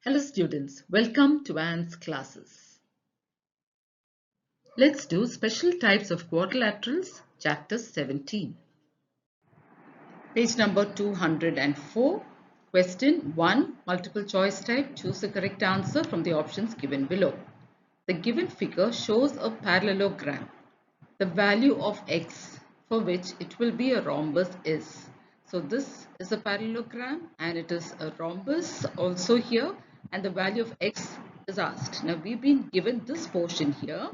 Hello students, welcome to Anne's classes. Let's do special types of quadrilaterals, chapter 17. Page number 204. Question 1, multiple choice type. Choose the correct answer from the options given below. The given figure shows a parallelogram. The value of x for which it will be a rhombus is. So this is a parallelogram and it is a rhombus also here, and the value of x is asked. Now we've been given this portion here,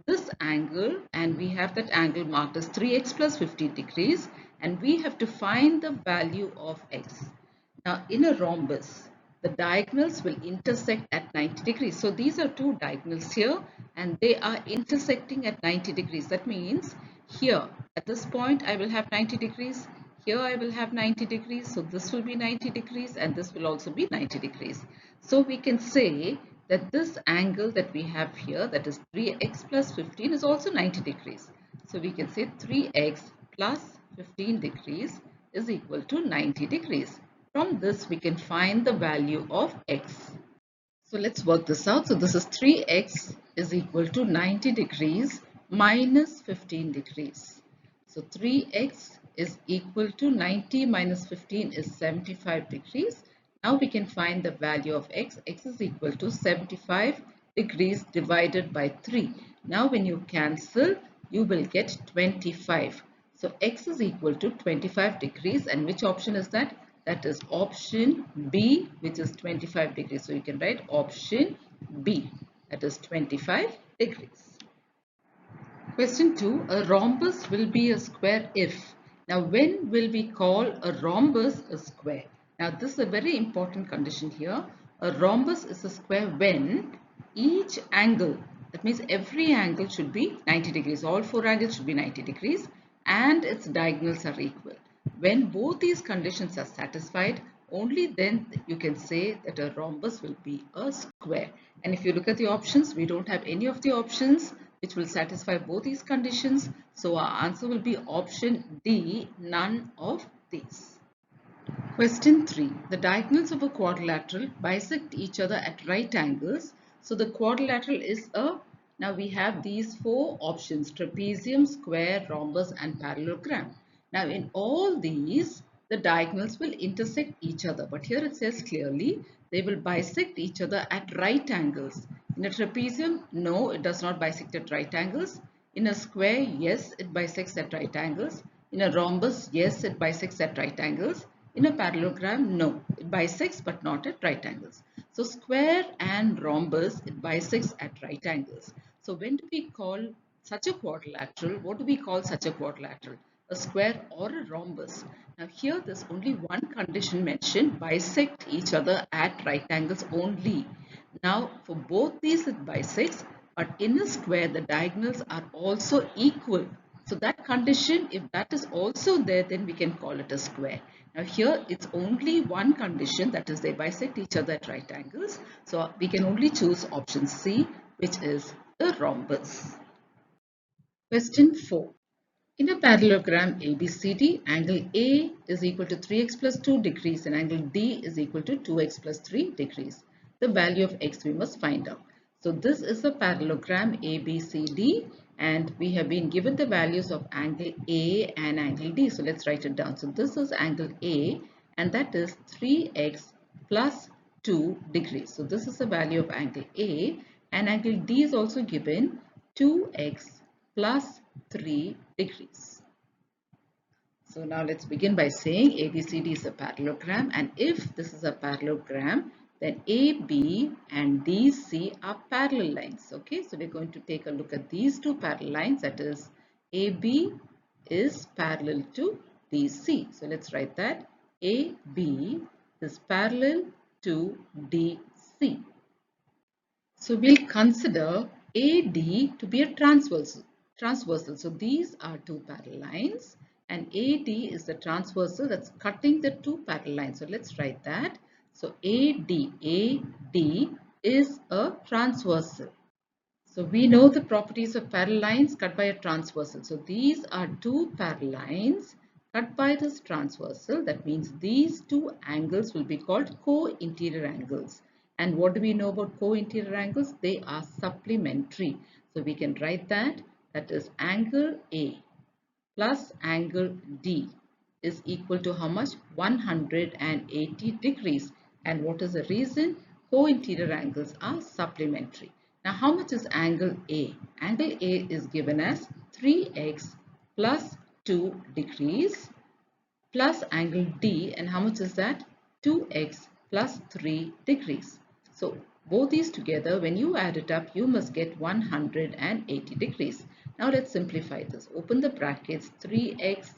this angle, and we have that angle marked as 3x plus 15 degrees, and we have to find the value of x. Now in a rhombus, the diagonals will intersect at 90 degrees. So these are two diagonals here and they are intersecting at 90 degrees. That means here at this point I will have 90 degrees. Here I will have 90 degrees. So this will be 90 degrees and this will also be 90 degrees. So we can say that this angle that we have here, that is 3x plus 15, is also 90 degrees. So we can say 3x plus 15 degrees is equal to 90 degrees. From this we can find the value of x. So let's work this out. So this is 3x is equal to 90 degrees minus 15 degrees. So 3x is equal to 90 minus 15 is 75 degrees. Now we can find the value of x. X is equal to 75 degrees divided by 3. Now when you cancel, you will get 25. So x is equal to 25 degrees, and which option is that? That is option B, which is 25 degrees. So you can write option B, that is 25 degrees. Question 2, a rhombus will be a square if. Now when will we call a rhombus a square? Now this is a very important condition here. A rhombus is a square when each angle, that means every angle should be 90 degrees. All four angles should be 90 degrees and its diagonals are equal. When both these conditions are satisfied, only then you can say that a rhombus will be a square. And if you look at the options, we don't have any of the options which will satisfy both these conditions. So our answer will be option D, none of these. Question 3. The diagonals of a quadrilateral bisect each other at right angles. So the quadrilateral is now we have these four options: trapezium, square, rhombus and parallelogram. Now in all these, the diagonals will intersect each other. But here it says clearly they will bisect each other at right angles. In a trapezium, no, it does not bisect at right angles. In a square, yes, it bisects at right angles. In a rhombus, yes, it bisects at right angles. In a parallelogram, no, it bisects but not at right angles. So square and rhombus, it bisects at right angles. So when do we call such a quadrilateral? What do we call such a quadrilateral? A square or a rhombus? Now here there's only one condition mentioned: bisect each other at right angles only. Now for both these it bisects, but in a square the diagonals are also equal. So that condition, if that is also there, then we can call it a square. Now here it's only one condition, that is they bisect each other at right angles. So we can only choose option C, which is the rhombus. Question 4. In a parallelogram ABCD, angle A is equal to 3x plus 2 degrees and angle D is equal to 2x plus 3 degrees. The value of x we must find out. So this is a parallelogram ABCD and we have been given the values of angle A and angle D. So let's write it down. So this is angle A and that is 3x plus 2 degrees. So this is the value of angle A, and angle D is also given 2x plus 3 degrees. So now let's begin by saying ABCD is a parallelogram, and if this is a parallelogram, then AB and DC are parallel lines. Okay, so we're going to take a look at these two parallel lines, that is AB is parallel to DC. So let's write that AB is parallel to DC. So we'll consider AD to be a transversal. So these are two parallel lines and AD is the transversal that's cutting the two parallel lines. So let's write that. So AD is a transversal. So we know the properties of parallel lines cut by a transversal. So these are two parallel lines cut by this transversal. That means these two angles will be called co-interior angles. And what do we know about co-interior angles? They are supplementary. So we can write that, that is angle A plus angle D is equal to how much? 180 degrees. And what is the reason? Co-interior angles are supplementary. Now how much is angle A? Angle A is given as 3x plus 2 degrees plus angle D, and how much is that? 2x plus 3 degrees. So both these together, when you add it up, you must get 180 degrees. Now let's simplify this. Open the brackets. 3x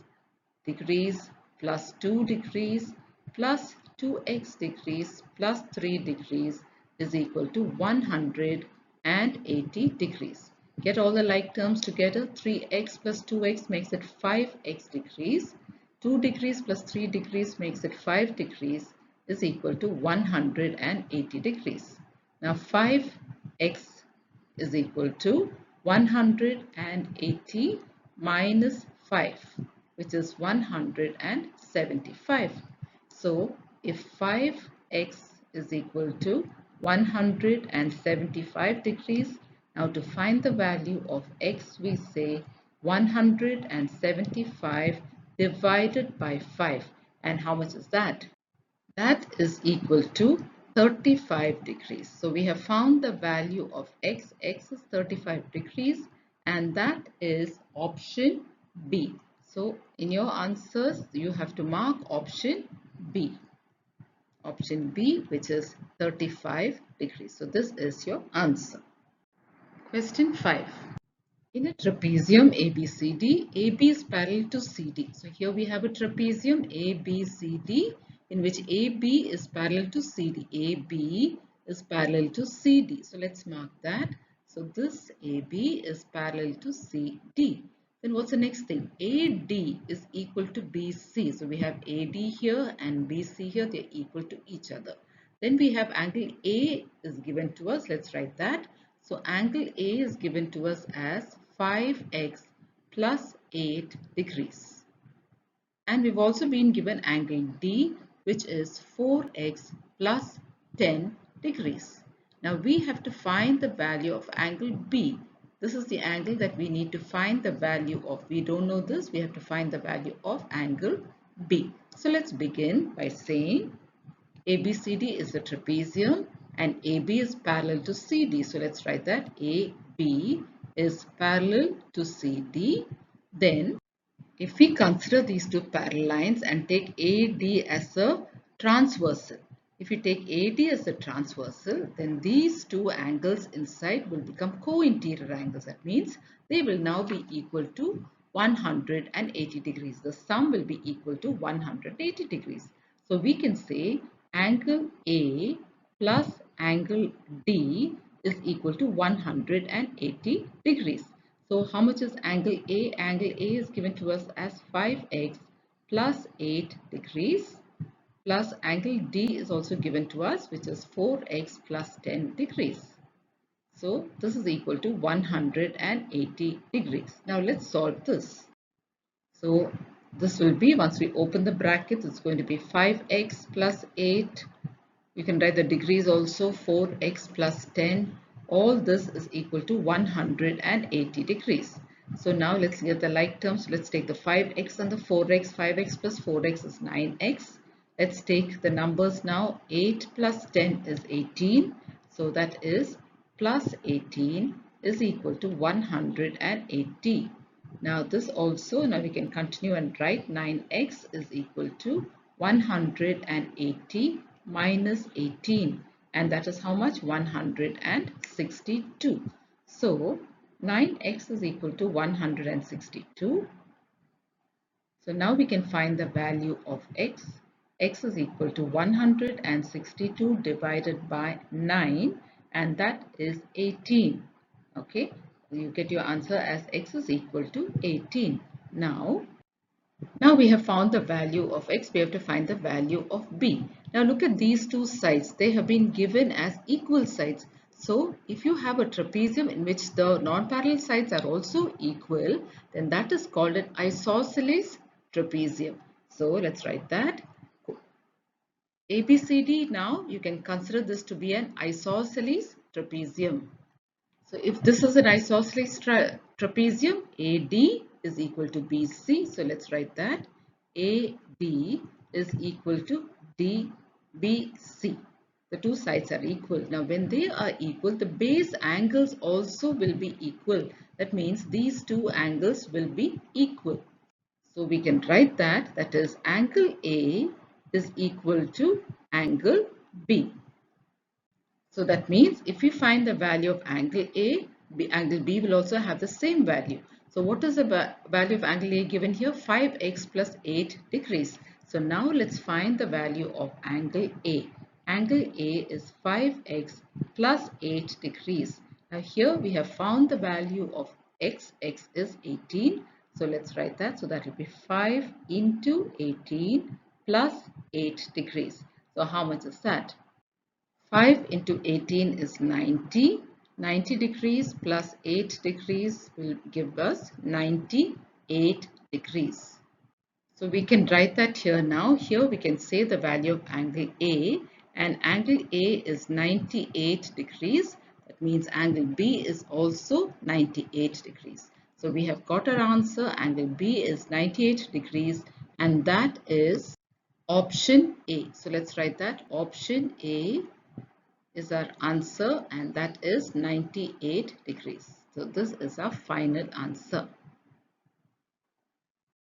degrees plus 2 degrees plus 2x degrees plus 3 degrees is equal to 180 degrees. Get all the like terms together. 3x plus 2x makes it 5x degrees. 2 degrees plus 3 degrees makes it 5 degrees is equal to 180 degrees. Now 5x is equal to 180 minus 5, which is 175. So if 5x is equal to 175 degrees, now to find the value of x, we say 175 divided by 5. And how much is that? That is equal to 35 degrees. So we have found the value of x. X is 35 degrees, and that is option B. So in your answers, you have to mark option B. Option B, which is 35 degrees. So this is your answer. Question 5. In a trapezium ABCD, AB is parallel to CD. So here we have a trapezium ABCD in which AB is parallel to CD. AB is parallel to CD. So let's mark that. So this AB is parallel to CD. Then what's the next thing? AD is equal to BC. So we have AD here and BC here. They're equal to each other. Then we have angle A is given to us. Let's write that. So angle A is given to us as 5x plus 8 degrees. And we've also been given angle D, which is 4x plus 10 degrees. Now we have to find the value of angle B. This is the angle that we need to find the value of. We don't know this. We have to find the value of angle B. So let's begin by saying ABCD is the trapezium and AB is parallel to CD. So let's write that AB is parallel to CD. Then if we consider these two parallel lines and take AD as a transversal, if you take AD as a transversal, then these two angles inside will become co-interior angles. That means they will now be equal to 180 degrees. The sum will be equal to 180 degrees. So we can say angle A plus angle D is equal to 180 degrees. So how much is angle A? Angle A is given to us as 5x plus 8 degrees plus angle D is also given to us, which is 4x plus 10 degrees. So this is equal to 180 degrees. Now let's solve this. So this will be, once we open the brackets, it's going to be 5x plus 8. You can write the degrees also, 4x plus 10. All this is equal to 180 degrees. So now let's get the like terms. Let's take the 5x and the 4x. 5x plus 4x is 9x. Let's take the numbers now. 8 plus 10 is 18. So that is plus 18 is equal to 180. Now this also, now we can continue and write 9x is equal to 180 minus 18, and that is how much? 162. So 9x is equal to 162. So now we can find the value of x. X is equal to 162 divided by 9, and that is 18. Okay, you get your answer as x is equal to 18. Now we have found the value of x. We have to find the value of b. Now look at these two sides. They have been given as equal sides. So if you have a trapezium in which the non-parallel sides are also equal, then that is called an isosceles trapezium. So let's write that. ABCD, now you can consider this to be an isosceles trapezium. So if this is an isosceles trapezium, AD is equal to BC. So let's write that. AD is equal to DBC. The two sides are equal. Now when they are equal, the base angles also will be equal. That means these two angles will be equal. So we can write that, that is angle A is equal to angle B. So that means if we find the value of angle A, angle B will also have the same value. So what is the value of angle A given here? 5x plus 8 degrees. So now let's find the value of angle A. Angle A is 5x plus 8 degrees. Now here we have found the value of x. X is 18. So let's write that. So that will be 5 into 18 plus 8 degrees. So how much is that? 5 into 18 is 90. 90 degrees plus 8 degrees will give us 98 degrees. So we can write that here now. Here we can say the value of angle A, and angle A is 98 degrees. That means angle B is also 98 degrees. So we have got our answer. Angle B is 98 degrees, and that is option A. So let's write that. Option A is our answer, and that is 98 degrees. So this is our final answer.